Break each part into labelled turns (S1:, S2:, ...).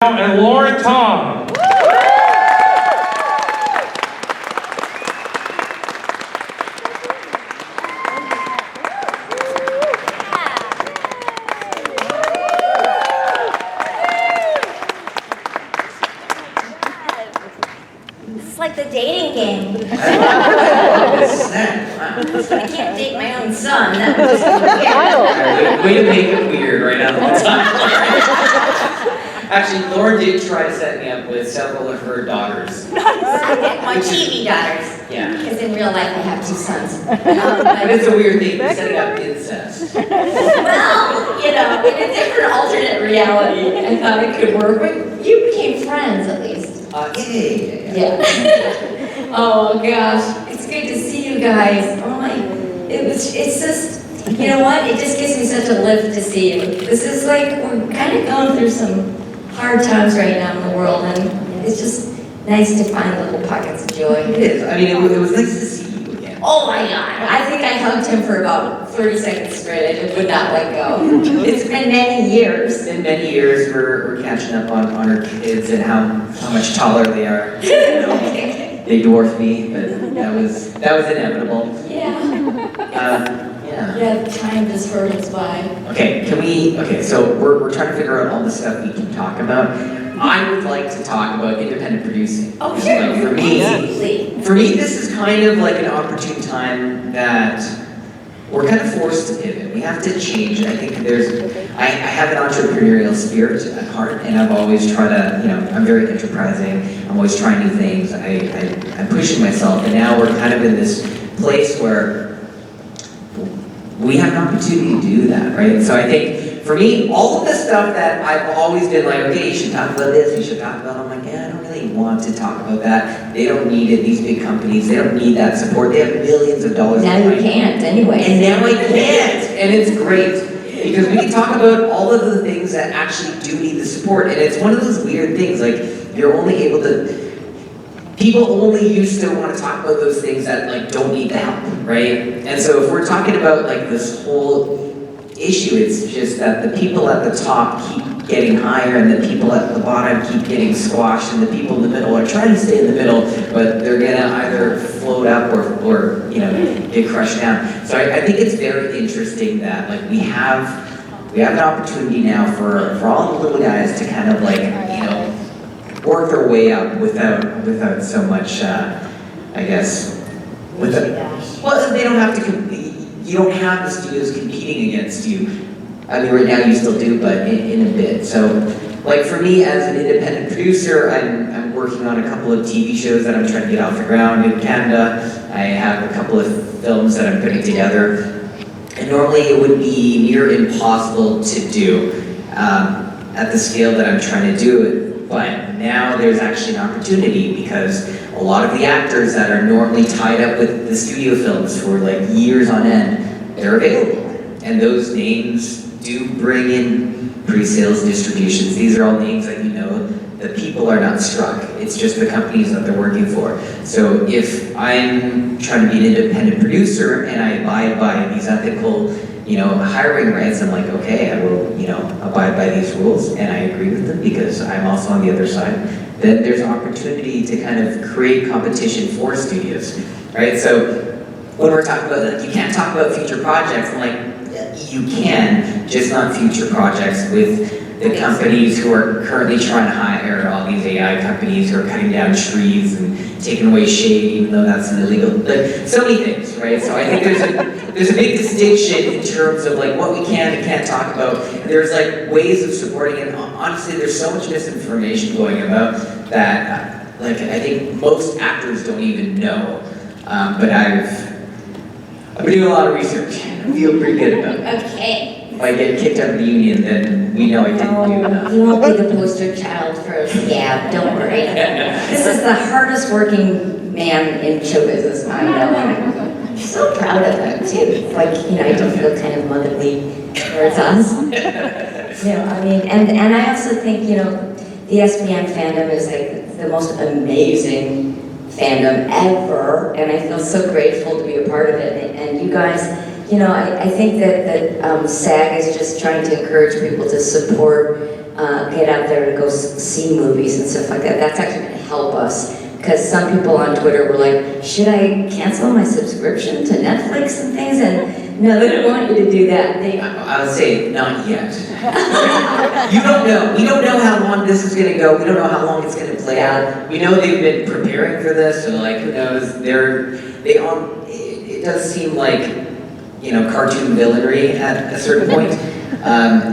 S1: And Lauren Tom.
S2: It's like the dating game. I can't date my own son. That was just
S3: Way to make it weird right now. Actually, Lauren did try to set me up with several of her daughters.
S2: my TV daughters.
S3: Yeah.
S2: Because in real life I have two sons.
S3: But it's a weird thing, setting up incest.
S2: Well, in a different alternate reality, I thought it could work. But you became friends at least. Yeah. Oh gosh, it's good to see you guys. It's just, you know what? It just gives me such a lift to see you. This is like, we're kind of going through some hard times right now in the world, and it's just nice to find little pockets of joy.
S3: It is. I mean, it was nice to see you again.
S2: Oh my God. I think I hugged him for about 30 seconds straight. I just would not let go. It's been many years.
S3: It's been many years. We're catching up on our kids and how much taller they are. They dwarf me, but that was inevitable.
S2: Yeah.
S3: Yeah,
S2: time just hurries by.
S3: Okay, so we're trying to figure out all the stuff we can talk about. I would like to talk about independent producing.
S2: Oh, sure.
S3: Like for me, this is kind of like an opportune time that we're kind of forced to pivot. We have to change. I think I have an entrepreneurial spirit at heart, and I've always tried to, I'm very enterprising. I'm always trying new things. I'm pushing myself, and now we're kind of in this place where we have an opportunity to do that, right? So I think, for me, all of the stuff that I've always been like, okay, you should talk about this, you should talk about it, I'm like, yeah, I don't really want to talk about that. They don't need it, these big companies, they don't need that support. They have millions of dollars.
S2: Now you can't, anyway.
S3: And now I can't, and it's great. Because we can talk about all of the things that actually do need the support, and it's one of those weird things, like, you're only able to, people only used to want to talk about those things that like don't need the help, right? And so if we're talking about like this whole issue, it's just that the people at the top keep getting higher and the people at the bottom keep getting squashed and the people in the middle are trying to stay in the middle, but they're gonna either float up or get crushed down. So I think it's very interesting that like we have an opportunity now for all the little guys to kind of like, work their way up without so much, I guess, well, they don't have to, you don't have the studios competing against you. I mean, right now you still do, but in a bit. So, like for me as an independent producer, I'm working on a couple of TV shows that I'm trying to get off the ground in Canada. I have a couple of films that I'm putting together. And normally it would be near impossible to do at the scale that I'm trying to do it. But now there's actually an opportunity because a lot of the actors that are normally tied up with the studio films for like years on end, they're available. And those names do bring in pre-sales distributions. These are all names that the people are not struck. It's just the companies that they're working for. So if I'm trying to be an independent producer and I abide by these ethical hiring rights, I'm like, okay, I will, abide by these rules, and I agree with them because I'm also on the other side. Then there's opportunity to kind of create competition for studios, right? So when we're talking about that, you can't talk about future projects, I'm like, you can, just not future projects with the companies who are currently trying to hire all these AI companies who are cutting down trees and taking away shade, even though that's an illegal, like so many things, right? So I think there's a big distinction in terms of like what we can and can't talk about. There's like ways of supporting it. Honestly, there's so much misinformation going about that, like I think most actors don't even know. But I've been doing a lot of research. I feel pretty good about it.
S2: Okay.
S3: If I get kicked out of the union, then we know I didn't do enough.
S2: You won't be the poster child for a scab, don't worry. This is the hardest working man in show business I know. I'm so proud of him too. Like, I do feel kind of motherly towards us. I mean, and I also think, the SBM fandom is like the most amazing fandom ever, and I feel so grateful to be a part of it. And you guys, I think that SAG is just trying to encourage people to support get out there to go see movies and stuff like that. That's actually going to help us. Because some people on Twitter were like, should I cancel my subscription to Netflix and things? And no, they don't want you to do that.
S3: I would say not yet. You don't know. We don't know how long this is going to go. We don't know how long it's going to play out. We know they've been preparing for this, so like, who knows? It does seem like, you know, cartoon villainy at a certain point.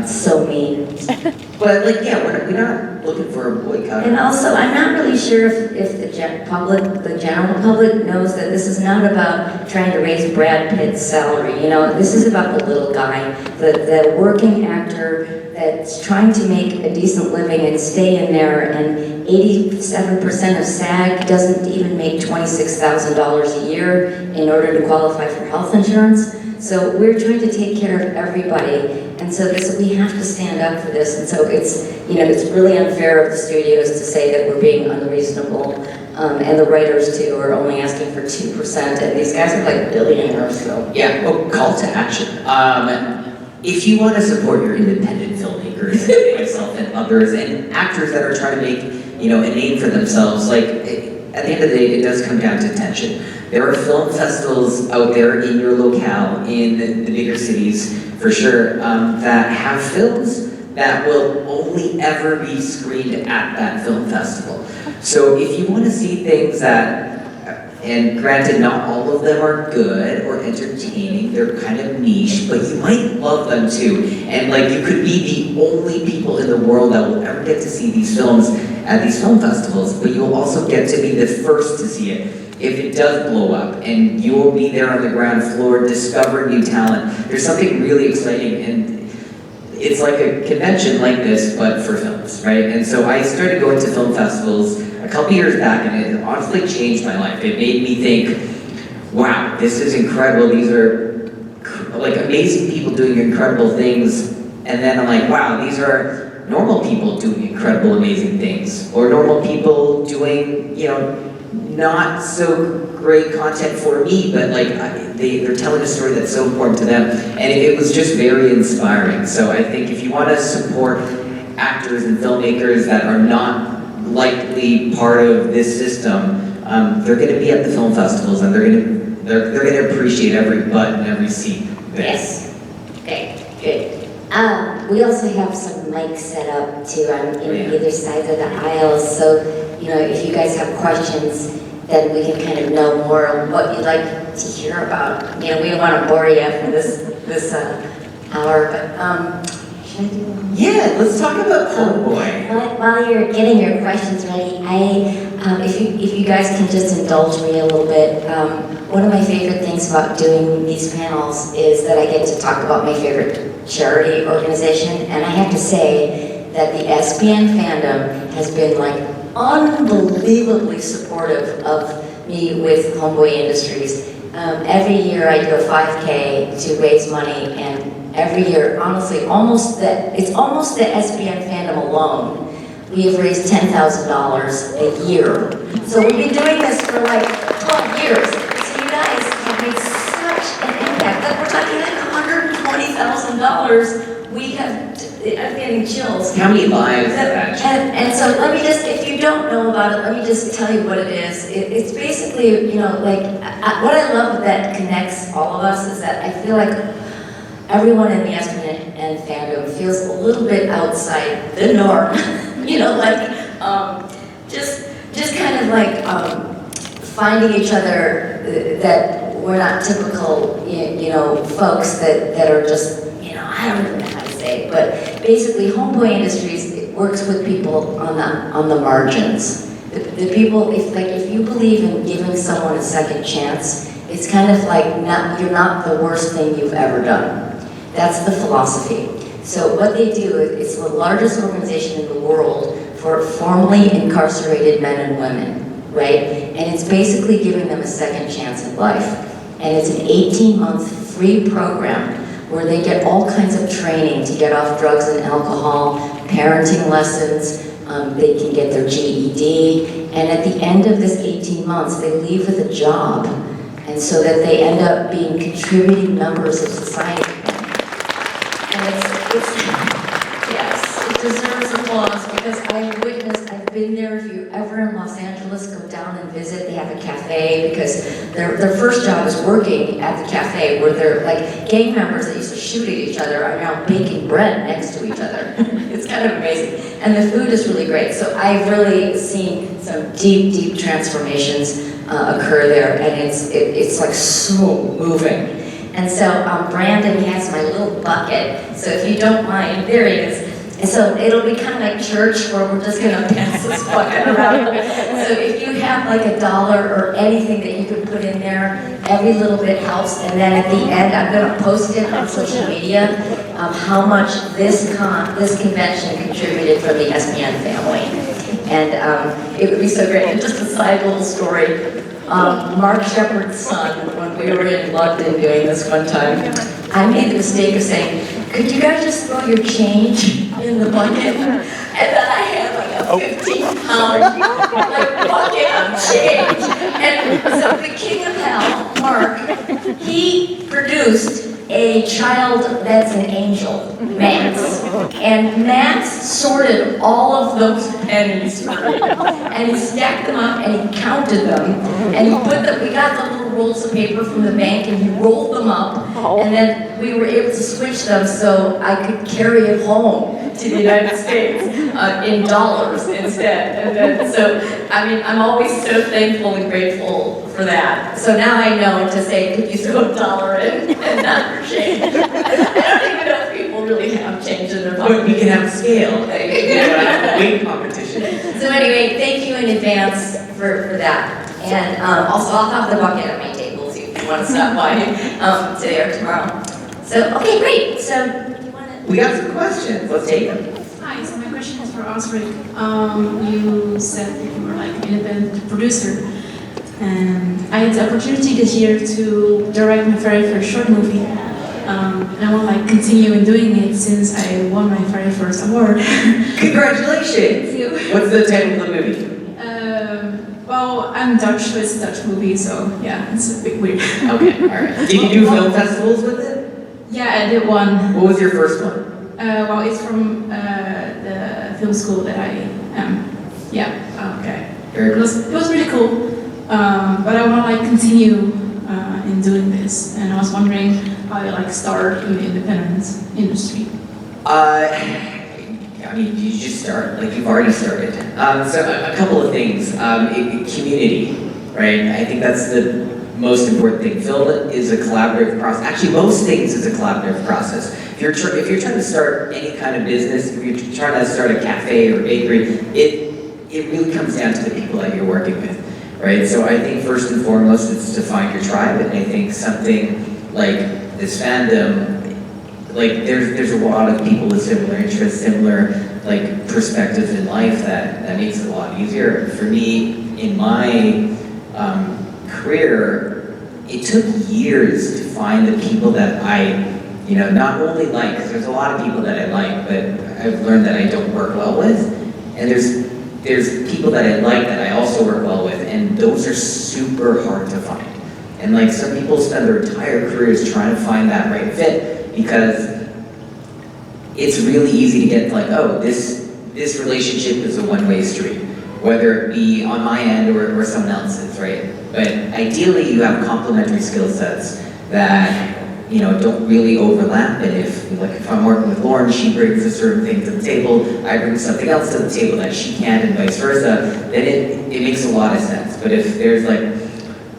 S2: So mean.
S3: But like, yeah, we're not looking for a boycott.
S2: And also, I'm not really sure if the general public knows that this is not about trying to raise Brad Pitt's salary. You know, this is about the little guy, the working actor that's trying to make a decent living and stay in there. And 87% of SAG doesn't even make $26,000 a year in order to qualify for health insurance. So we're trying to take care of everybody, and so we have to stand up for this. And so it's, you know, it's really unfair of the studios to say that we're being unreasonable, and the writers too are only asking for 2%, and these guys are like billionaires. So
S3: yeah, well, call to action. If you want to support your independent filmmakers, like myself and others, and actors that are trying to make, you know, a name for themselves, like at the end of the day, it does come down to attention. There are film festivals out there in your locale, in the bigger cities, for sure, that have films that will only ever be screened at that film festival. So if you want to see things that, and granted not all of them are good or entertaining, they're kind of niche, but you might love them too. And like, you could be the only people in the world that will ever get to see these films at these film festivals, but you'll also get to be the first to see it if it does blow up, and you will be there on the ground floor discovering new talent. There's something really exciting, and it's like a convention like this, but for films, right? And so I started going to film festivals a couple years back, and it honestly changed my life. It made me think, wow, this is incredible. These are like amazing people doing incredible things. And then I'm like, wow, these are normal people doing incredible, amazing things. Or normal people doing, you know, not so great content for me, but like they're telling a story that's so important to them, and it was just very inspiring. So I think if you want to support actors and filmmakers that are not likely part of this system, they're going to be at the film festivals, and they're going to appreciate every butt and every seat there.
S2: yes, okay, good. We also have some mics set up too on either sides of the aisles, so you know, if you guys have questions, then we can kind of know more of what you'd like to hear about. You know, we don't want to bore you for this hour, but should I do one?
S3: Yeah, let's talk about Homeboy.
S2: While you're getting your questions ready, if you guys can just indulge me a little bit, one of my favorite things about doing these panels is that I get to talk about my favorite charity organization, and I have to say that the SBN fandom has been like unbelievably supportive of me with Homeboy Industries. Every year I do a 5K to raise money, and every year, honestly, it's almost the SBN fandom alone, we have raised $10,000 a year. So we've been doing this for like 12 years. So you guys have made such an impact. Like, we're talking like $120,000. We have, I'm getting chills.
S3: How many lives is that?
S2: And so let me just, if you don't know about it, let me just tell you what it is. It's basically, you know, like, what I love that connects all of us is that I feel like everyone in the SBN fandom feels a little bit outside the norm. You know, like, just kind of like finding each other, that we're not typical, you know, folks that are just, you know, I don't even know how to say it, but basically Homeboy Industries, it works with people on the margins. The people, if you believe in giving someone a second chance, it's kind of like you're not the worst thing you've ever done. That's the philosophy. So what they do, it's the largest organization in the world for formerly incarcerated men and women, right? And it's basically giving them a second chance in life. And it's an 18-month free program where they get all kinds of training to get off drugs and alcohol, parenting lessons, they can get their GED, and at the end of this 18 months, they leave with a job, and so that they end up being contributing members of society. And yes, it deserves a visit. They have a cafe because their first job is working at the cafe where they're like gang members that used to shoot at each other are now baking bread next to each other. It's kind of amazing. And the food is really great. So I've really seen some deep, deep transformations occur there, and it's like so moving. And so Brandon has my little bucket, so if you don't mind, there he is. And so it'll be kind of like church where we're just gonna pass this bucket around. So if you have like $1 or anything that you can put in there, every little bit helps. And then at the end, I'm gonna post it on social media, how much this convention contributed from the SPN family. And it would be so great. And just a side little story. Mark Shepard's son, when we were in London doing this one time, I made the mistake of saying, could you guys just throw your change in the bucket? And then I had like a 15-pound like, bucket of change. And so the king of hell, Mark, he produced a child that's an angel, Max. And Max sorted all of those pennies for him. And he stacked them up and he counted them. And he put them, we got the little rolls of paper from the bank and he rolled them up. And then we were able to switch them so I could carry it home to the United States in dollars instead. And then, so, I mean, I'm always so thankful and grateful for that. So now I know to say, could you throw $1 in and not for change? I don't even know if people really have change in their pocket.
S3: But we can have scale. You know, have a weight competition.
S2: So anyway, thank you in advance for that. And also, I'll have the bucket at my table too, if you want to stop by today or tomorrow. So, okay, great. So, you want to...
S3: We got some questions. Let's take them.
S4: Hi, so my question is for Osric. You said that you were like an independent producer. And I had the opportunity this year to direct my very first short movie. And I want to like continue in doing it since I won my very first award.
S3: Congratulations!
S4: Thank you.
S3: What's the title of the movie?
S4: Well, I'm Dutch, so it's a Dutch movie, so yeah, it's a bit weird.
S3: Okay, alright. Did you do film festivals with it?
S4: Yeah, I did one.
S3: What was your first one?
S4: Well, it's from the film school that I am. Yeah.
S3: Okay.
S4: It was really cool. But I want to like continue in doing this, and I was wondering how I like start in the independent industry.
S3: I mean, you just start, like you've already started. So a couple of things. Community, right? I think that's the most important thing. Film is a collaborative process. Actually, most things is a collaborative process. If you're trying to start any kind of business, if you're trying to start a cafe or bakery, it really comes down to the people that you're working with. Right, so I think first and foremost it's to find your tribe, and I think something like this fandom, like there's a lot of people with similar interests, similar like perspectives in life that makes it a lot easier. For me, in my career, it took years to find the people that I, not only like, because there's a lot of people that I like, but I've learned that I don't work well with, and there's people that I like that I also work well with, and those are super hard to find. And like some people spend their entire careers trying to find that right fit because it's really easy to get like, oh, this relationship is a one-way street, whether it be on my end or someone else's, right? But ideally you have complementary skill sets that don't really overlap, and if I'm working with Lauren, she brings a certain thing to the table, I bring something else to the table that she can't, and vice versa, then it makes a lot of sense. But if there's like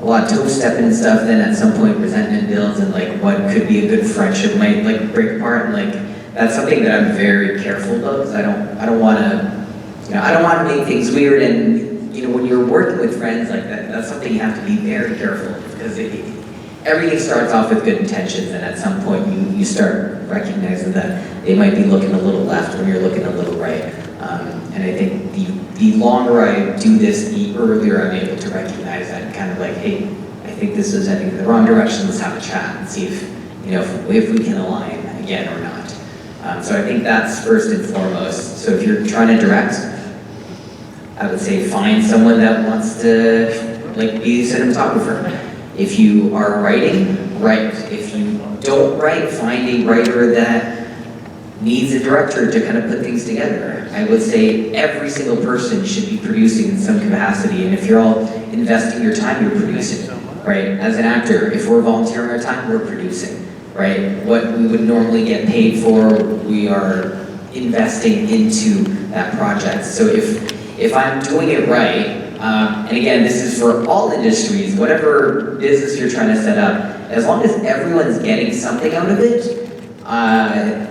S3: a lot of toe-stepping and stuff, then at some point resentment builds, and like what could be a good friendship might like break apart, and like that's something that I'm very careful about, because I don't want to make things weird, and when you're working with friends like that, that's something you have to be very careful of, because everything starts off with good intentions, and at some point you start recognizing that they might be looking a little left when you're looking a little right. And I think the longer I do this, the earlier I'm able to recognize that, and kind of like, hey, I think this is heading in the wrong direction, let's have a chat and see if we can align again or not. So I think that's first and foremost. So if you're trying to direct, I would say find someone that wants to like be a cinematographer. If you are writing, write. If you don't write, find a writer that needs a director to kind of put things together. I would say every single person should be producing in some capacity, and if you're all investing your time, you're producing, right? As an actor, if we're volunteering our time, we're producing, right? What we would normally get paid for, we are investing into that project. So if I'm doing it right, and again, this is for all industries, whatever business you're trying to set up, as long as everyone's getting something out of it,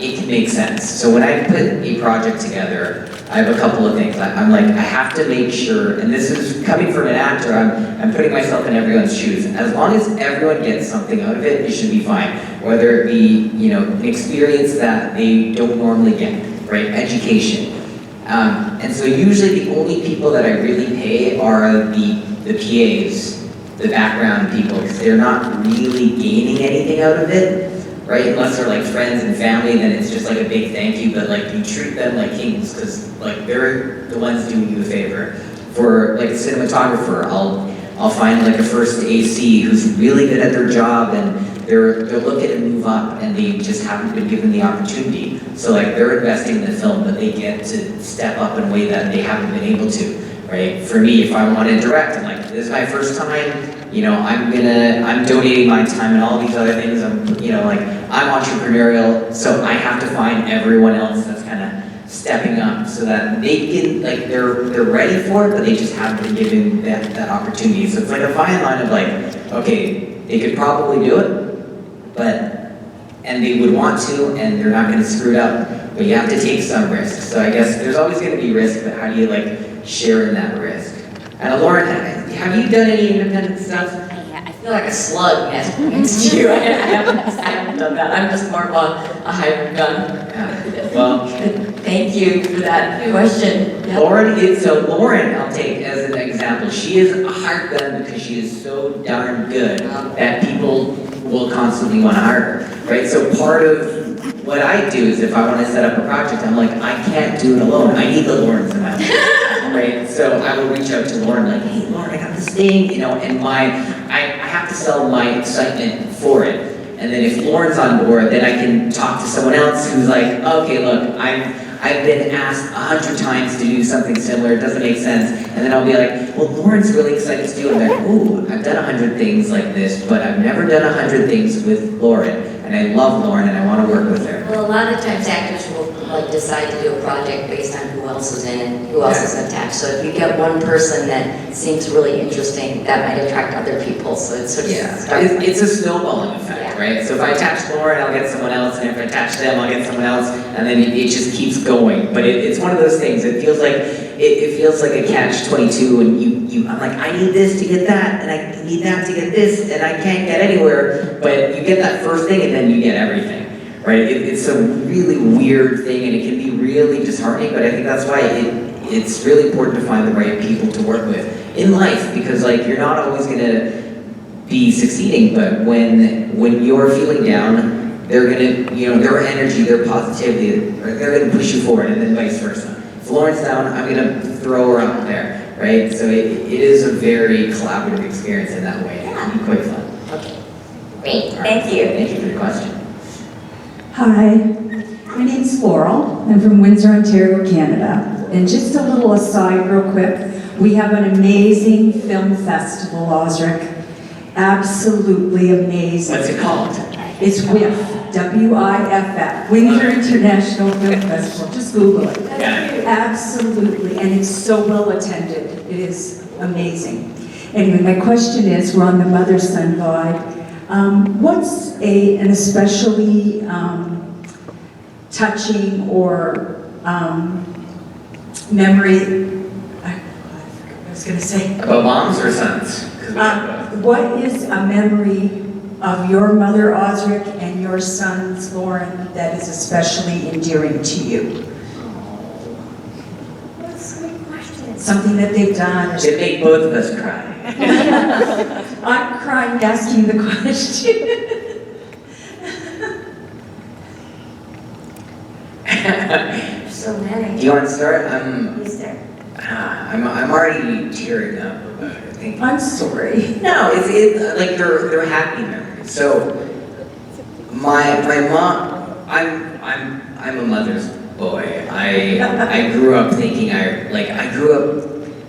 S3: it can make sense. So when I put a project together, I have a couple of things. I'm like, I have to make sure, and this is coming from an actor, I'm putting myself in everyone's shoes. As long as everyone gets something out of it, it should be fine. Whether it be, an experience that they don't normally get, right? Education. And so usually the only people that I really pay are the PAs, the background people, because they're not really gaining anything out of it, right? Unless they're like friends and family, then it's just like a big thank you, but like you treat them like kings, because like they're the ones doing you a favor. For like a cinematographer, I'll find like a first AC who's really good at their job, and they're looking to move up, and they just haven't been given the opportunity. So like they're investing in the film, but they get to step up in a way that they haven't been able to, right? For me, if I want to direct, I'm like, this is my first time, I'm donating my time and all these other things. I'm entrepreneurial, so I have to find everyone else that's kind of stepping up so that they can, like, they're ready for it, but they just haven't been given that opportunity. So it's like a fine line of like, okay, they could probably do it, and they would want to, and they're not going to screw it up, but you have to take some risk. So I guess there's always going to be risk, but how do you like share in that risk? And Lauren, have you done any independent stuff?
S2: I feel like a slug next to you. I haven't done that. I'm just more of a hired gun.
S3: Well,
S2: thank you for that question. Yep.
S3: Lauren, I'll take as an example. She is a hired gun because she is so darn good that people will constantly want to hire her, right? So part of what I do is if I want to set up a project, I'm like, I can't do it alone. I need the Laurens in my life, right? So I will reach out to Lauren like, hey, Lauren, I got this thing, and I have to sell my excitement for it. And then if Lauren's on board, then I can talk to someone else who's like, okay, look, I've been asked 100 times to do something similar, it doesn't make sense. And then I'll be like, well, Lauren's really excited to do it. And I'm like, ooh, I've done 100 things like this, but I've never done 100 things with Lauren. And I love Lauren and I want to work with her.
S2: Well, a lot of times actors will decide to do a project based on who else is in it, who else is attached. So if you get one person that seems really interesting, that might attract other people. So it's sort of
S3: it's a snowballing effect, right? So if I attach Lauren, I'll get someone else, and if I attach them, I'll get someone else, and then it just keeps going. But it's one of those things. It feels like a catch-22, and I'm like, I need this to get that, and I need that to get this, and I can't get anywhere. But you get that first thing, and then you get everything. Right? It's a really weird thing, and it can be really disheartening, but I think that's why it's really important to find the right people to work with in life, because like you're not always going to be succeeding, but when you're feeling down, they're going to, their energy, their positivity, they're going to push you forward, and then vice versa. If Lauren's down, I'm going to throw her up there, right? So it is a very collaborative experience in that way. It can be quite fun.
S2: Okay. Great. Thank you.
S3: Thank you for the question.
S5: Hi, my name's Laurel. I'm from Windsor, Ontario, Canada. And just a little aside real quick, we have an amazing film festival, Osric. Absolutely amazing.
S3: What's it called?
S5: It's WIFF, W-I-F-F, Windsor International Film Festival. Just Google it.
S3: Yeah.
S5: Absolutely, and it's so well attended. It is amazing. Anyway, my question is, we're on the mother-son vibe. What's an especially touching or memory? I forgot what I was going to say.
S3: About moms or sons?
S5: What is a memory of your mother, Osric, and your sons, Lauren, that is especially endearing to you?
S2: That's a good question.
S5: Something that they've done.
S3: It made both of us cry.
S5: I'm crying asking the question.
S2: So many.
S3: Do you want to start?
S2: Who's there?
S3: I'm already tearing up about it. I think.
S5: I'm sorry.
S3: No, it's like they're happy memories. So my mom, I'm I'm a mother's boy. I grew up thinking I grew up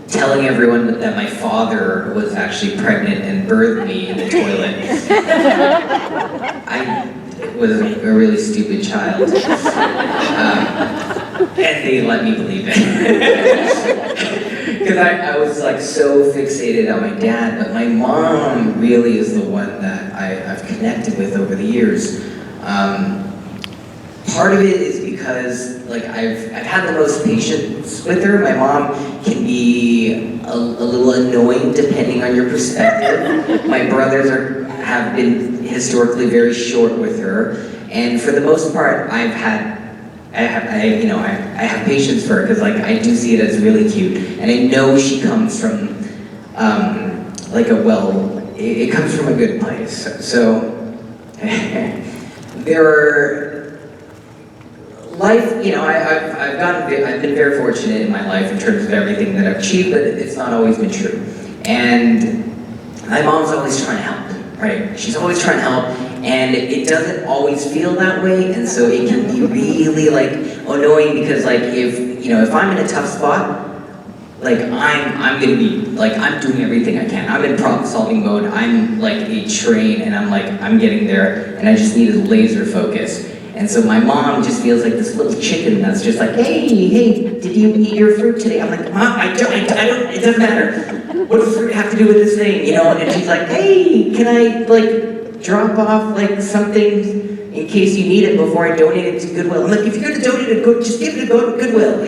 S3: telling everyone that my father was actually pregnant and birthed me in the toilet. I was a really stupid child. And they let me believe it. Because I was like so fixated on my dad, but my mom really is the one that I've connected with over the years. Part of it is because like I've had the most patience with her. My mom can be a little annoying depending on your perspective. My brothers have been historically very short with her, and for the most part, I have patience for her because like I do see it as really cute, and I know she comes from like it comes from a good place. So there are. Life, I've been very fortunate in my life in terms of everything that I've achieved, but it's not always been true. And my mom's always trying to help, right? She's always trying to help, and it doesn't always feel that way, and so it can be really like annoying because like if I'm in a tough spot, like I'm gonna be like I'm doing everything I can. I'm in problem solving mode. I'm like a train, and I'm getting there, and I just need a laser focus. And so my mom just feels like this little chicken that's just like, hey, did you eat your fruit today? I'm like, Mom, I don't, it doesn't matter. What does fruit have to do with this thing, And she's like, hey, can I like drop off like something in case you need it before I donate it to Goodwill? I'm like, if you're gonna donate it, just give it to Goodwill,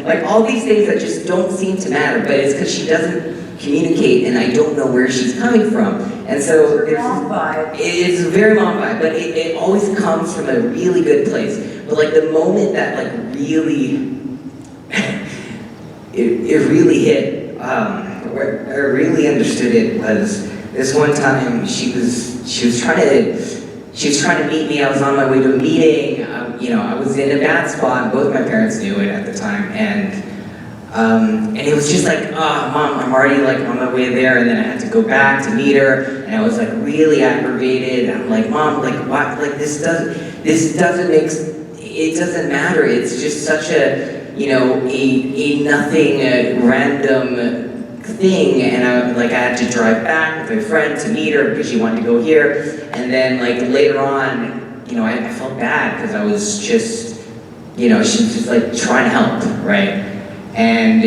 S3: Like all these things that just don't seem to matter, but it's because she doesn't communicate and I don't know where she's coming from. And so it's a very mom vibe, but it always comes from a really good place. But like the moment that like really, it really hit, where I really understood it was this one time she was trying to meet me. I was on my way to a meeting. I was in a bad spot. Both my parents knew it at the time, and it was just like, Mom, I'm already like on my way there, and then I had to go back to meet her, and I was like really aggravated. I'm like, Mom, like why? Like this doesn't it doesn't matter. It's just such a nothing, random thing, and I had to drive back with my friend to meet her because she wanted to go here, and then like later on, I felt bad because I was just, she was just like trying to help, right? And,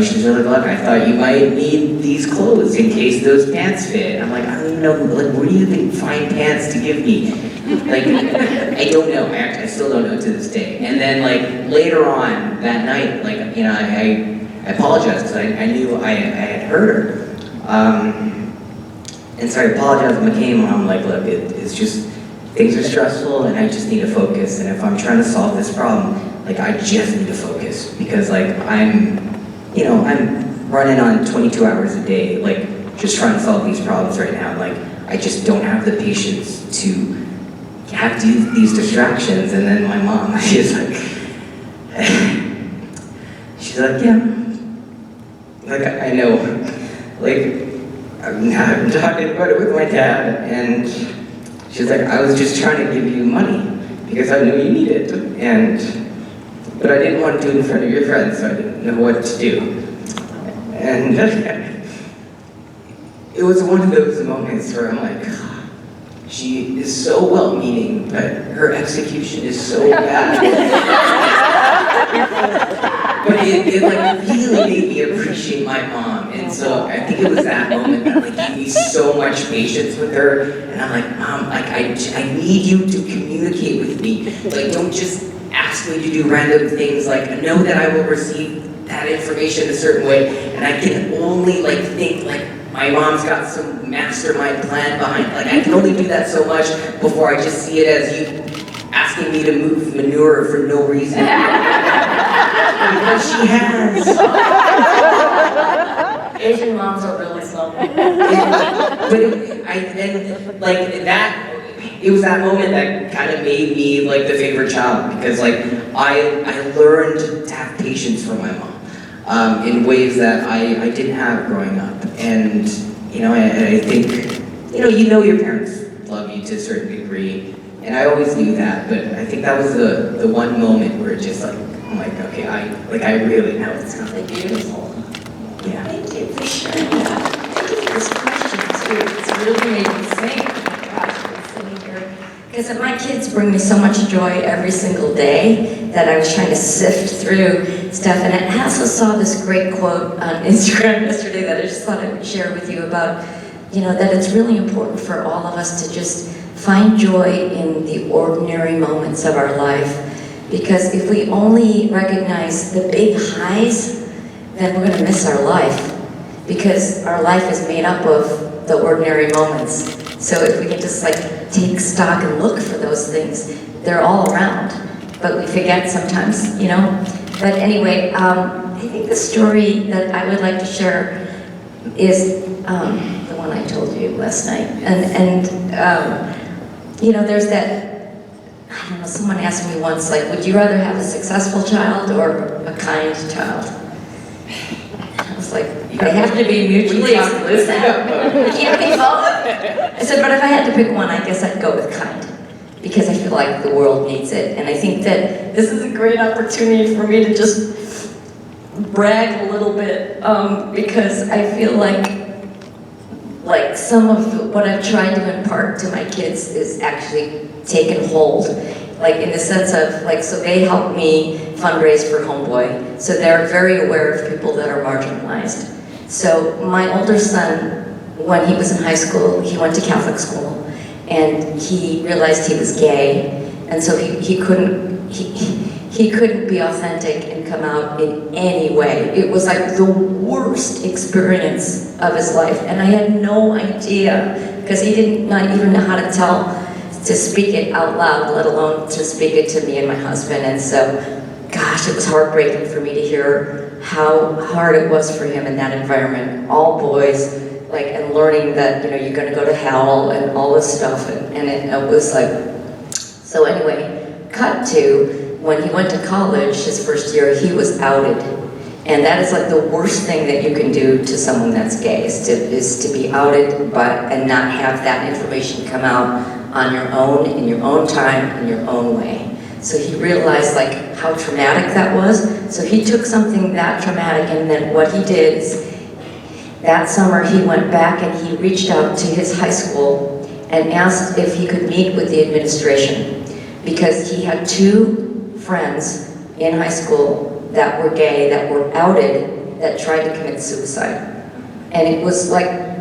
S3: she's like, look, I thought you might need these clothes in case those pants fit. I'm like, I don't even know, like, where do you think find pants to give me? Like, I don't know, I still don't know to this day. And then, like, later on that night, like, I apologized because I knew I had hurt her. And so I apologized when I came home, like, look, it's just, things are stressful and I just need to focus. And if I'm trying to solve this problem, like I just need to focus because like I'm running on 22 hours a day, like just trying to solve these problems right now. Like I just don't have the patience to have these distractions. And then my mom, she's like, yeah, like I know, like I'm talking about it with my dad, and she's like, I was just trying to give you money because I knew you needed it, but I didn't want to do it in front of your friends, so I didn't know what to do. And it was one of those moments where I'm like, she is so well-meaning, but her execution is so bad. But it like really made me appreciate my mom, and so I think it was that moment that like gave me so much patience with her. And I'm like, Mom, like I need you to communicate with me. Like don't just ask me to do random things. Like know that I will receive that information a certain way, and I can only like think like my mom's got some mastermind plan behind. Like I can only do that so much before I just see it as you asking me to move manure for no reason. Because she has.
S2: Asian moms are really slow.
S3: But it was that moment that kind of made me like the favorite child, because like I learned to have patience for my mom in ways that I didn't have growing up. And I think your parents love you to a certain degree. And I always knew that, but I think that was the one moment where it just like, I'm like, okay, I really know it's
S2: It's really beautiful.
S3: Yeah.
S2: Thank you for sharing that. Thank you for this question too. It's really made me think. Oh my gosh, I'm sitting here. Because my kids bring me so much joy every single day that I was trying to sift through stuff. And I also saw this great quote on Instagram yesterday that I just thought I would share with you about, that it's really important for all of us to just find joy in the ordinary moments of our life. Because if we only recognize the big highs, then we're going to miss our life. Because our life is made up of the ordinary moments. So if we can just take stock and look for those things, they're all around. But we forget sometimes, But anyway, I think the story that I would like to share is the one I told you last night. And there's that, I don't know, someone asked me once, would you rather have a successful child or a kind child? I was like, they have to be mutually exclusive. They can't be both. I said, but if I had to pick one, I guess I'd go with kind. Because I feel like the world needs it. And I think that this is a great opportunity for me to just brag a little bit. Because I feel like some of what I've tried to impart to my kids is actually taken hold. In the sense of, so they help me fundraise for Homeboy. So they're very aware of people that are marginalized. So my older son, when he was in high school, he went to Catholic school. And he realized he was gay, and so he couldn't be authentic and come out in any way. It was like the worst experience of his life, and I had no idea, because he didn't not even know how to speak it out loud, let alone to speak it to me and my husband. And so, gosh, it was heartbreaking for me to hear how hard it was for him in that environment, all boys. And learning that, you're gonna go to hell and all this stuff, and it was so anyway, cut to, when he went to college, his first year, he was outed. And that is the worst thing that you can do to someone that's gay, is to be outed, and not have that information come out on your own, in your own time, in your own way. So he realized how traumatic that was. So he took something that traumatic, and then what he did is, that summer, he went back and he reached out to his high school and asked if he could meet with the administration, because he had 2 friends in high school that were gay, that were outed, that tried to commit suicide. And it was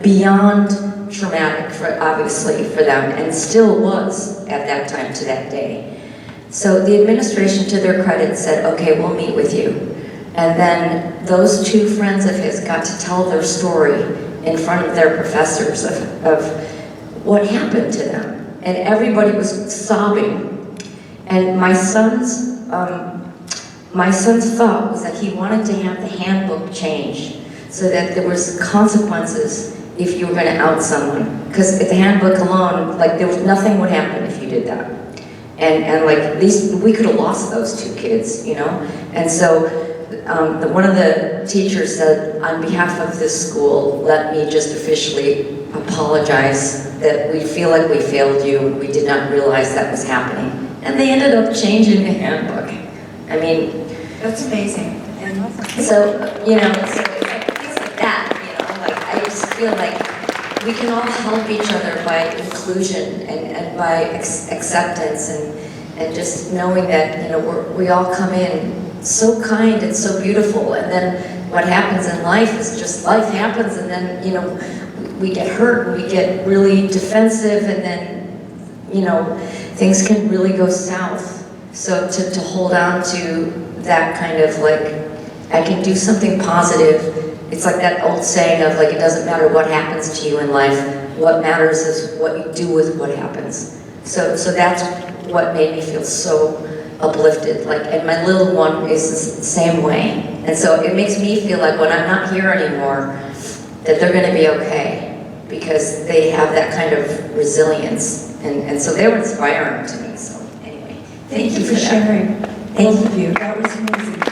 S2: beyond traumatic, obviously, for them, and still was at that time to that day. So the administration, to their credit, said, okay, we'll meet with you. And then those 2 friends of his got to tell their story in front of their professors of what happened to them. And everybody was sobbing. And my son's thought was that he wanted to have the handbook changed so that there was consequences if you were going to out someone. Because the handbook alone, there was nothing would happen if you did that. And at least we could have lost those 2 kids, And so one of the teachers said, on behalf of this school, let me just officially apologize that we feel like we failed you and we did not realize that was happening. And they ended up changing the handbook. I mean,
S5: That's amazing.
S2: so, it's things like that, I just feel like we can all help each other by inclusion and by acceptance and just knowing that, we all come in so kind and so beautiful, and then what happens in life is just life happens, and then we get hurt and we get really defensive, and then things can really go south. So to hold on to that kind of I can do something positive. It's like that old saying of it doesn't matter what happens to you in life, what matters is what you do with what happens. So that's what made me feel so uplifted, and my little one is the same way. And so it makes me feel like when I'm not here anymore, that they're gonna be okay, because they have that kind of resilience. And so they were inspiring to me, so anyway.
S5: Thank you for sharing.
S2: Thank
S5: Both of you. That was amazing.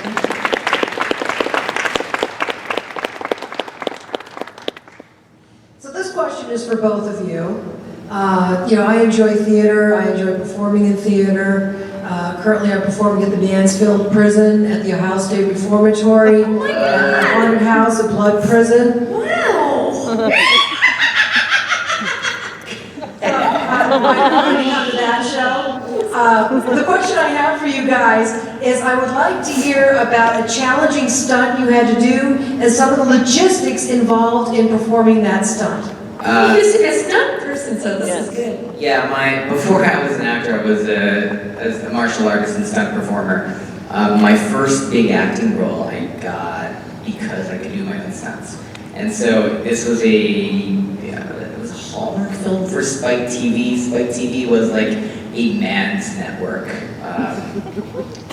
S6: So this question is for both of you. I enjoy theater. I enjoy performing in theater. Currently, I'm performing at the Mansfield Prison at the Ohio State Reformatory, a haunted house, a blood prison.
S2: Wow!
S6: After that show. The question I have for you guys is I would like to hear about a challenging stunt you had to do and some of the logistics involved in performing that stunt.
S2: You used to be a stunt person, so this is good.
S3: Yeah, before I was an actor, I was a martial artist and stunt performer. My first big acting role I got because I could do my own stunts. And so this was it was a Hallmark film for Spike TV. Spike TV was like a man's network.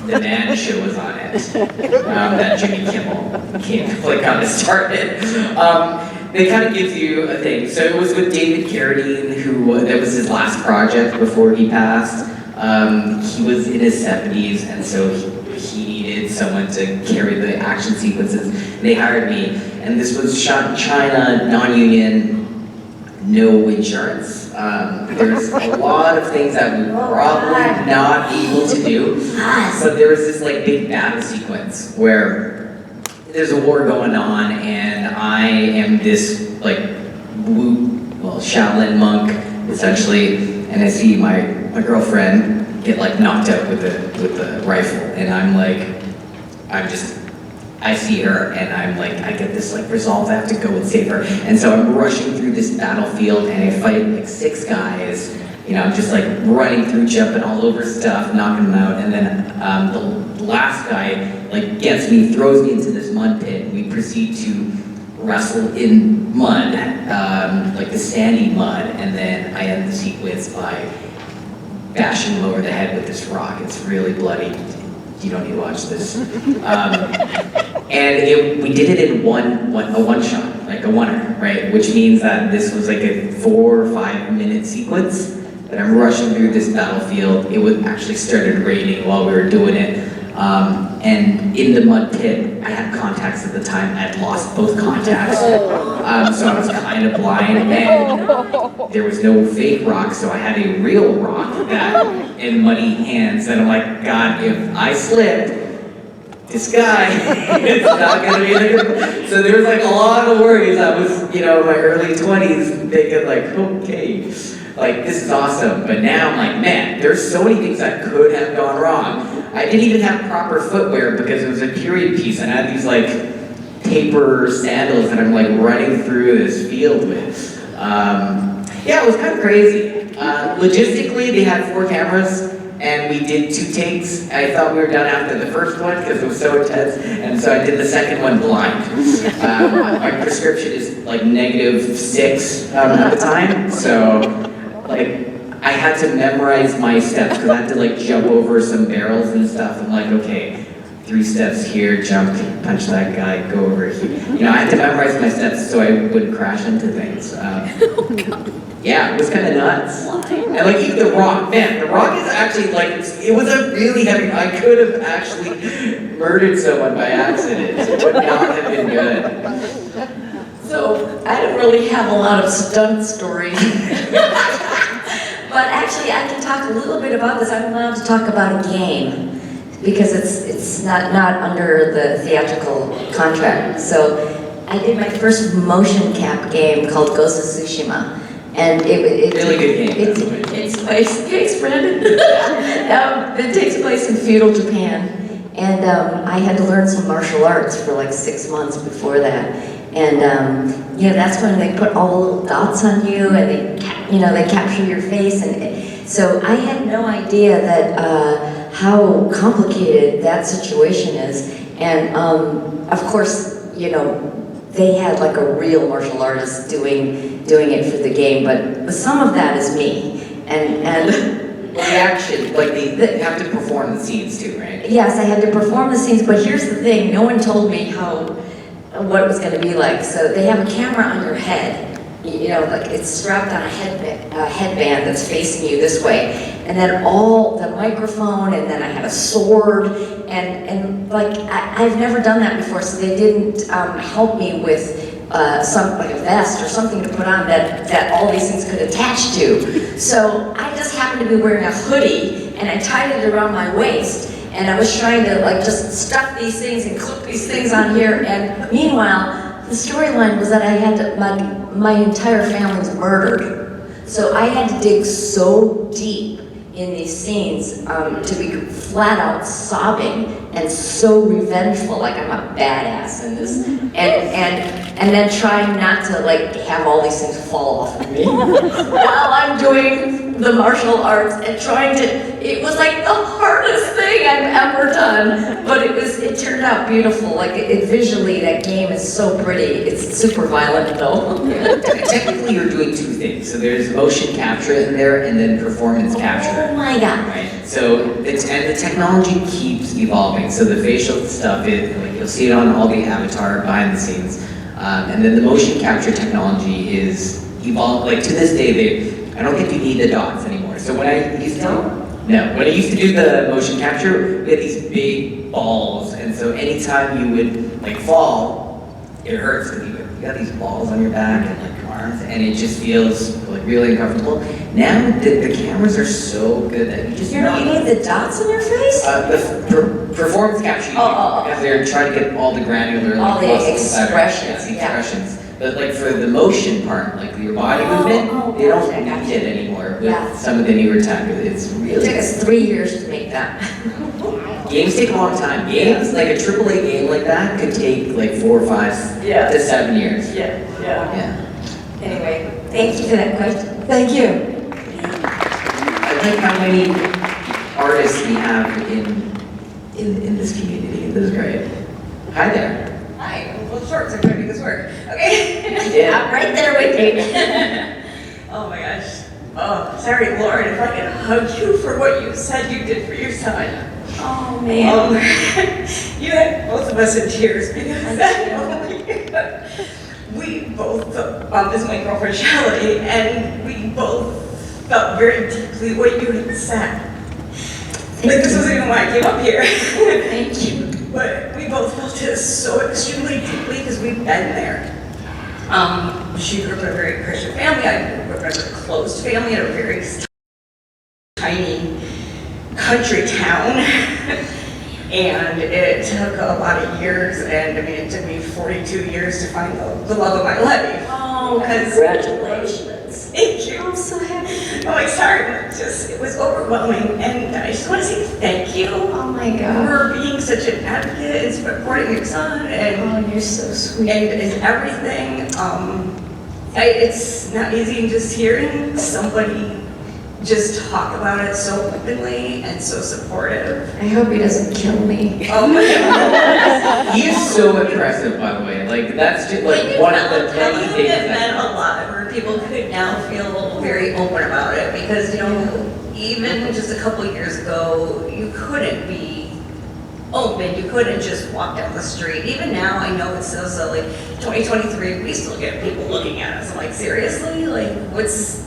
S3: The Man Show was on it. That Jimmy Kimmel got it started. It kind of gives you a thing. So it was with David Carradine, that was his last project before he passed. He was in his 70s, and so he needed someone to carry the action sequences. They hired me, and this was shot in China, non-union, no insurance. There's a lot of things that we probably not able to do. But there was this big battle sequence where there's a war going on, and I am this Shaolin monk essentially, and I see my girlfriend get knocked out with the rifle, and I see her, and I get this resolve, I have to go and save her, and so I'm rushing through this battlefield, and I fight 6 guys. I'm just running through, jumping all over stuff, knocking them out, and then the last guy gets me, throws me into this mud pit. We proceed to wrestle in mud, the sandy mud, and then I end the sequence by bashing him over the head with this rock. It's really bloody. You don't need to watch this. And we did it in a one shot, a oneer, right? Which means that this was a 4 or 5 minute sequence. But I'm rushing through this battlefield. It was actually started raining while we were doing it. And in the mud pit, I had contacts at the time. I had lost both contacts. So I was kind of blind, and there was no fake rock, so I had a real rock in muddy hands. And I'm like, God, if I slipped, this guy, it's not gonna be good. So there was a lot of worries. I was, in my early 20s, thinking okay, this is awesome. But now I'm like, man, there's so many things that could have gone wrong. I didn't even have proper footwear because it was a period piece, and I had these taper sandals that I'm running through this field with. Yeah, it was kind of crazy. Logistically, they had 4 cameras, and we did 2 takes. I thought we were done after the first one because it was so intense, and so I did the second one blind. My prescription is -6 at the time, so I had to memorize my steps because I had to jump over some barrels and stuff. I'm okay, 3 steps here, jump, punch that guy, go over here. I had to memorize my steps so I wouldn't crash into things. Yeah, it was kind of nuts. And even The Rock, man, The Rock is actually it was a really heavy, I could have actually murdered someone by accident. It would not have been good.
S2: So, I don't really have a lot of stunt stories. But actually, I can talk a little bit about this. I'm allowed to talk about a game because it's not under the theatrical contract. So I did my first motion cap game called Ghost of Tsushima. And it
S3: really good game.
S2: It takes place, thanks Brandon. It takes place in feudal Japan. And I had to learn some martial arts for 6 months before that. And that's when they put all the little dots on you, and they capture your face, and so I had no idea that how complicated that situation is. And of course, they had a real martial artist doing it for the game, but some of that is me, and
S3: the action, they have to perform the scenes too, right?
S2: Yes, I had to perform the scenes, but here's the thing: no one told me what it was going to be like. So they have a camera on your head, it's strapped on a headband that's facing you this way, and then all the microphone, and then I had a sword, and I've never done that before, so they didn't help me with like a vest or something to put on that all these things could attach to. So I just happened to be wearing a hoodie and I tied it around my waist and I was trying to like just stuff these things and clip these things on here, and meanwhile, the storyline was that I had to, my entire family was murdered. So I had to dig so deep in these scenes to be flat out sobbing and so revengeful, like I'm a badass in this, and then trying not to like have all these things fall off of me while I'm doing the martial arts and trying to. It was like the hardest thing I've ever done, but it turned out beautiful. Like visually, that game is so pretty. It's super violent though.
S3: Technically, you're doing two things. So there's motion capture in there, and then performance capture.
S2: Oh my god!
S3: Right. So and the technology keeps evolving. So the facial stuff, like you'll see it on all the Avatar behind the scenes, and then the motion capture technology is evolved. Like to this day, I don't think you need the dots anymore. So when I used to when I used to do the motion capture, we had these big balls, and so anytime you would like fall, it hurts because you got these balls on your back and like your arms, and it just feels like really uncomfortable. Now the cameras are so good that you just
S2: You need the dots on your face?
S3: the performance capture, because they're trying to get all the granular,
S2: All the
S3: muscle
S2: expressions,
S3: yeah, expressions. But like for the motion part, like your body movement, they don't need it anymore with some of the newer tech. It's
S2: It
S3: really.
S2: took us 3 years to make that.
S3: Games take a long time. Games, like a AAA game like that, could take like 4 or 5 to 7 years. Yeah.
S2: Anyway, thank you for that question.
S6: Thank you.
S3: I like how many artists we have in this community. This is great. Hi there.
S7: Hi, well, short, so I'm trying to make this work. Okay.
S2: Yeah, I'm right there with you.
S7: Oh my gosh. Oh, sorry, Lauren, if I could hug you for what you said you did for your son.
S2: Oh man.
S7: You had both of us in tears because oh my God. We both, this is my girlfriend Shelley, and we both felt very deeply what you had said. Like this wasn't even why I came up here.
S2: Thank you.
S7: But we both felt it so extremely deeply because we've been there. She grew up in a very Christian family. I grew up in a very closed family in a very tiny country town. And it took a lot of years, and I mean, it took me 42 years to find the love of my life.
S2: Oh, congratulations.
S7: Thank you.
S2: I'm so happy.
S7: Oh, my heart it was overwhelming, and I just want to say thank you.
S2: Oh my God.
S7: For being such an advocate and supporting your son, and
S2: Oh, you're so sweet.
S7: and everything. It's not easy just hearing somebody just talk about it so openly and so supportive.
S2: I hope he doesn't kill me.
S7: Oh my God.
S3: He is so impressive, by the way. Like that's just like one of the many things
S7: It meant
S3: that.
S7: a lot where people could now feel very open about it because, you know, even just a couple years ago, you couldn't be open. You couldn't just walk down the street. Even now, I know it's so silly. 2023, we still get people looking at us. I'm like, seriously? Like, what's...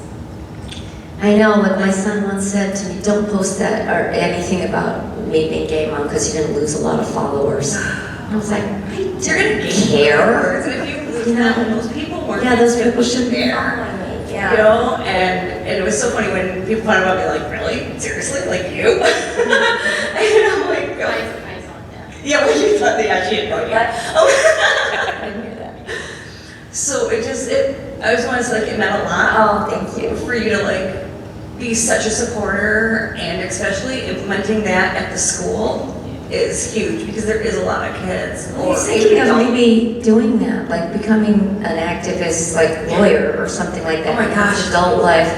S2: I know, like my son once said to me, don't post that or anything about me being gay, Mom, because you're going to lose a lot of followers. I was like,
S7: You're going to
S2: care.
S7: And if you lose them, those people weren't
S2: Yeah, those people shouldn't be
S7: there.
S2: following me.
S7: You
S2: Yeah.
S7: know, and it was so funny when people found out about me, like, really? Seriously? Like you? And I'm like, oh. Yeah, well, you thought they actually had brought you.
S2: I knew that.
S7: So I just want to say, like, it meant a lot.
S2: Oh, thank you.
S7: For you to, like, be such a supporter, and especially implementing that at the school is huge because there is a lot of kids.
S2: I was thinking of maybe doing that, like becoming an activist, like lawyer or something like that.
S7: Oh my gosh.
S2: Adult life,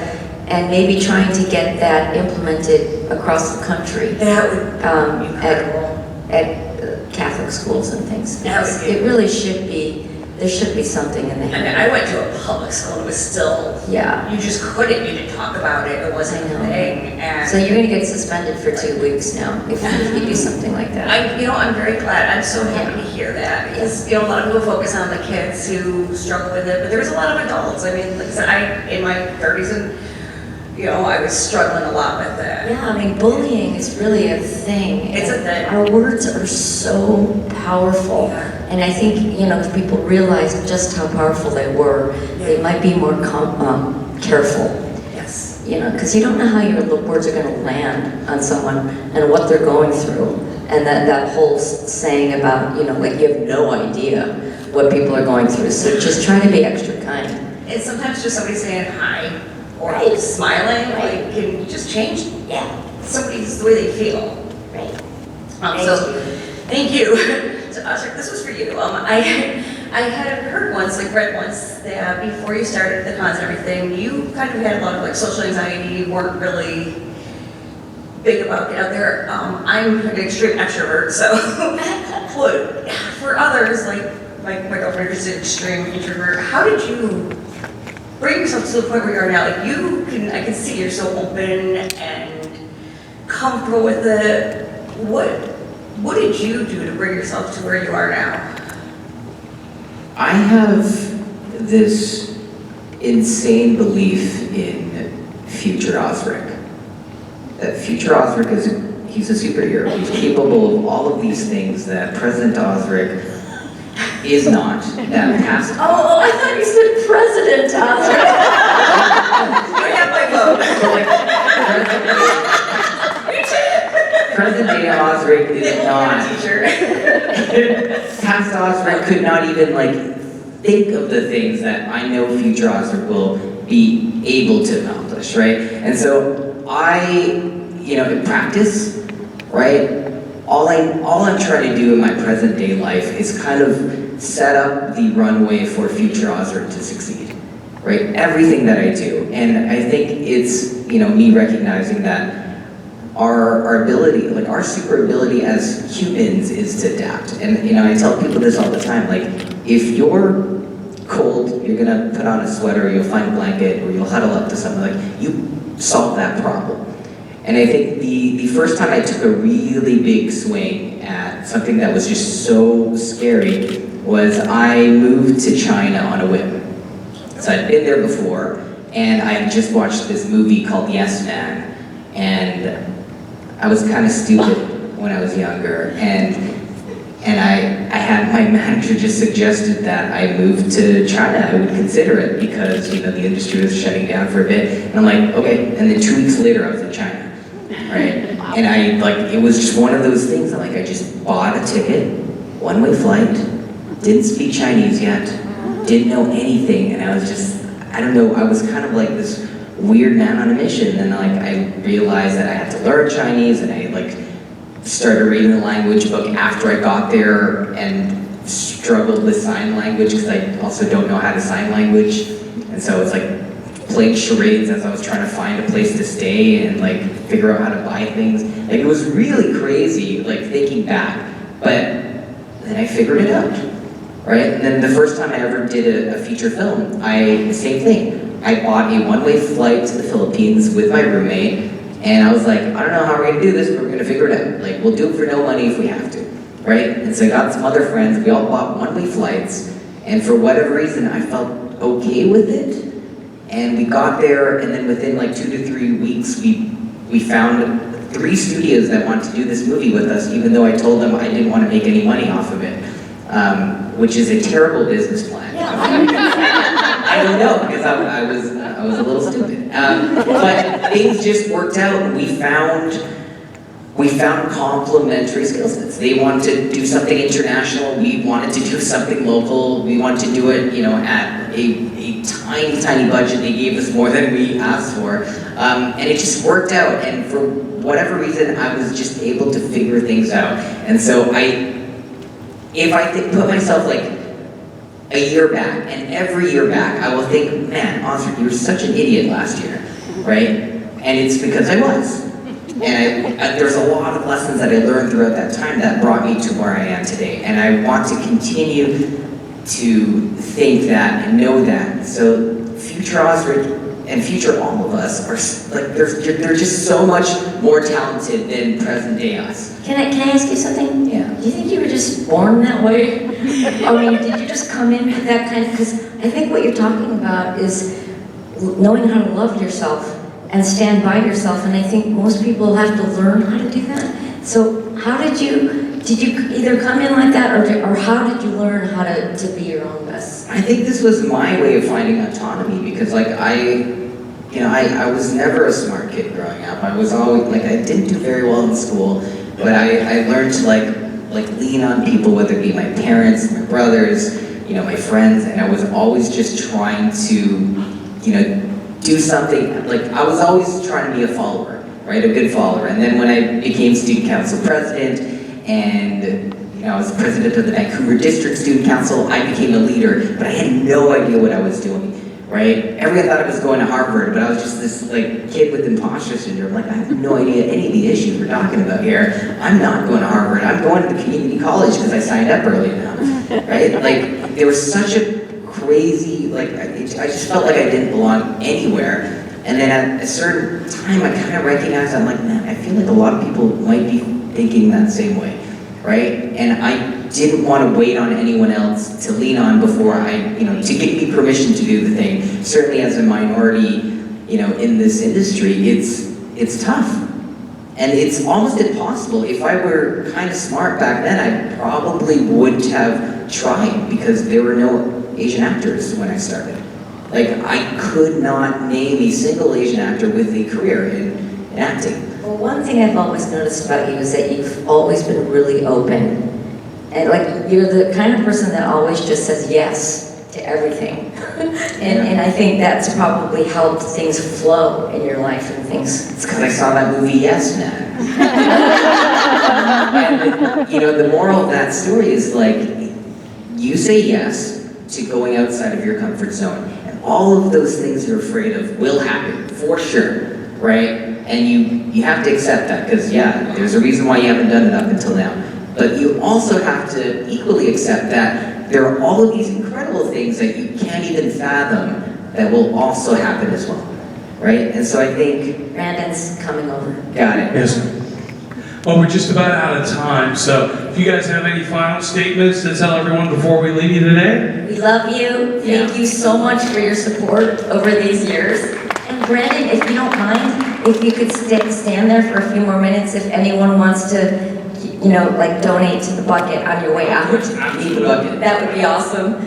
S2: and maybe trying to get that implemented across the country.
S7: That would be incredible.
S2: At Catholic schools and things.
S7: That would be-
S2: It really should be, there should be something in
S7: I mean,
S2: there.
S7: I went to a public school and it was still,
S2: Yeah.
S7: you just couldn't, you didn't talk about it, it wasn't
S2: I
S7: a
S2: know.
S7: thing. And
S2: So you're gonna get suspended for 2 weeks now if you do something like that.
S7: I'm very glad. I'm so happy to hear that because, you know, a lot of people focus on the kids who struggle with it, but there's a lot of adults. I mean, like I said, in my 30s and, you know, I was struggling a lot with it.
S2: Yeah, I mean, bullying is really a thing.
S7: It's a
S2: and
S7: thing.
S2: Our words are so powerful.
S7: Yeah.
S2: And I think, you know, if people realized just how powerful they were, they might be more careful.
S7: Yes.
S2: You know, because you don't know how your words are going to land on someone and what they're going through. And that whole saying about, you know, like you have no idea what people are going through. So just try to be extra kind.
S7: And sometimes just somebody saying hi or
S2: Right.
S7: smiling,
S2: Right.
S7: like, can just change
S2: Yeah.
S7: somebody's the way they feel.
S2: Right.
S7: So, thank you. So, Osric, this was for you. I had heard once, like read once, that before you started the cons and everything, you kind of had a lot of like social anxiety. You weren't really big about getting out there. I'm an extreme extrovert, so what for others, like my girlfriend is an extreme introvert. How did you bring yourself to the point where you are now? Like I can see you're so open and comfortable with it. What did you do to bring yourself to where you are now?
S3: I have this insane belief in future Osric. That future Osric he's a superhero. He's capable of all of these things that present Osric is not. That past
S2: Oh, I thought you said President Osric.
S7: I have my vote.
S3: Present day Osric is not.
S7: Teacher.
S3: Past Osric could not even like think of the things that I know future Osric will be able to accomplish, right? And so in practice, right? All I'm trying to do in my present day life is kind of set up the runway for future Osric to succeed, right? Everything that I do, and I think it's me recognizing that our ability, like our super ability as humans, is to adapt. And I tell people this all the time, like if you're cold, you're gonna put on a sweater, you'll find a blanket, or you'll huddle up to something. Like you solve that problem. And I think the first time I took a really big swing at something that was just so scary was I moved to China on a whim. So I'd been there before, and I had just watched this movie called Yes Man, and I was kind of stupid when I was younger, and I had my manager just suggested that I move to China. I would consider it because the industry was shutting down for a bit, and I'm like, okay. And then 2 weeks later, I was in China, right? And it was just one of those things that I just bought a ticket, one-way flight, didn't speak Chinese yet, didn't know anything, and I was just, I don't know, I was kind of like this weird man on a mission, and I realized that I had to learn Chinese, and I started reading the language book after I got there and struggled with sign language because I also don't know how to sign language, and so it's played charades as I was trying to find a place to stay and figure out how to buy things. It was really crazy thinking back, but then I figured it out, right? And then the first time I ever did a feature film, same thing. I bought a one-way flight to the Philippines with my roommate, and I was like, I don't know how we're gonna do this, but we're gonna figure it out. We'll do it for no money if we have to, right? And so I got some other friends, we all bought one-way flights, and for whatever reason, I felt okay with it. And we got there, and then within 2 to 3 weeks, we found 3 studios that wanted to do this movie with us, even though I told them I didn't want to make any money off of it, which is a terrible business plan. I don't know, because I was a little stupid. But things just worked out, and we found complementary skill sets. They wanted to do something international, we wanted to do something local, we wanted to do it, at a tiny budget. They gave us more than we asked for, and it just worked out, and for whatever reason, I was just able to figure things out. And so if I put myself a year back, and every year back, I will think, man, Osric, you were such an idiot last year, right? And it's because I was. And there's a lot of lessons that I learned throughout that time that brought me to where I am today. And I want to continue to think that and know that. So future Osric and future all of us are they're just so much more talented than present day us.
S2: Can I ask you something?
S3: Yeah.
S2: Do you think you were just born that way? I mean, did you just come in with that kind of, because I think what you're talking about is knowing how to love yourself and stand by yourself, and I think most people have to learn how to do that. So how did you did you either come in like that, or how did you learn how to be your own best?
S3: I think this was my way of finding autonomy because like I was never a smart kid growing up. I was always, like, I didn't do very well in school, but I learned to like lean on people, whether it be my parents, my brothers, my friends, and I was always just trying to, do something. Like, I was always trying to be a follower, right? A good follower. And then when I became student council president and I was president of the Vancouver District Student Council, I became a leader, but I had no idea what I was doing, right? Everyone thought I was going to Harvard, but I was just this like kid with imposter syndrome. Like, I have no idea any of the issues we're talking about here. I'm not going to Harvard. I'm going to the community college because I signed up early enough, right? Like, there was such a crazy, like, I just felt like I didn't belong anywhere. And then at a certain time, I kind of recognized, I'm like, man, I feel like a lot of people might be thinking that same way, right? And I didn't want to wait on anyone else to lean on before to give me permission to do the thing. Certainly as a minority, in this industry, it's tough. And it's almost impossible. If I were kind of smart back then, I probably wouldn't have tried because there were no Asian actors when I started. Like, I could not name a single Asian actor with a career in acting.
S2: Well, one thing I've always noticed about you is that you've always been really open. And like, you're the kind of person that always just says yes to everything. and I think that's probably helped things flow in your life and things.
S3: It's because I saw that movie Yes Man. And the moral of that story is like, you say yes to going outside of your comfort zone. And all of those things you're afraid of will happen, for sure, right? And you have to accept that, because yeah, there's a reason why you haven't done it up until now. But you also have to equally accept that there are all of these incredible things that you can't even fathom that will also happen as well, right? And so I think...
S2: Brandon's coming over.
S3: Got it.
S1: Yes. Well, we're just about out of time, so if you guys have any final statements to tell everyone before we leave you today?
S2: We love you. Thank you so much for your support over these years. And Brandon, if you don't mind, if you could stand there for a few more minutes, if anyone wants to, like donate to the bucket on your way out.
S3: Need the bucket.
S2: That would be awesome.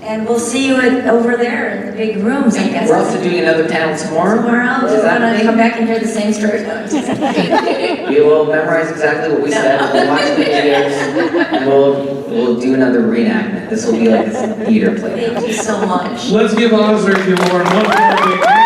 S2: And we'll see you over there in the big rooms, I guess.
S3: We're also doing another panel tomorrow.
S2: Tomorrow, we're gonna come back and hear the same story.
S3: We will memorize exactly what we said, we'll watch the videos, and we'll do another reenactment. This will be like a theater play.
S2: Thank you so much.
S1: Let's give Osric and Lauren one more big hand.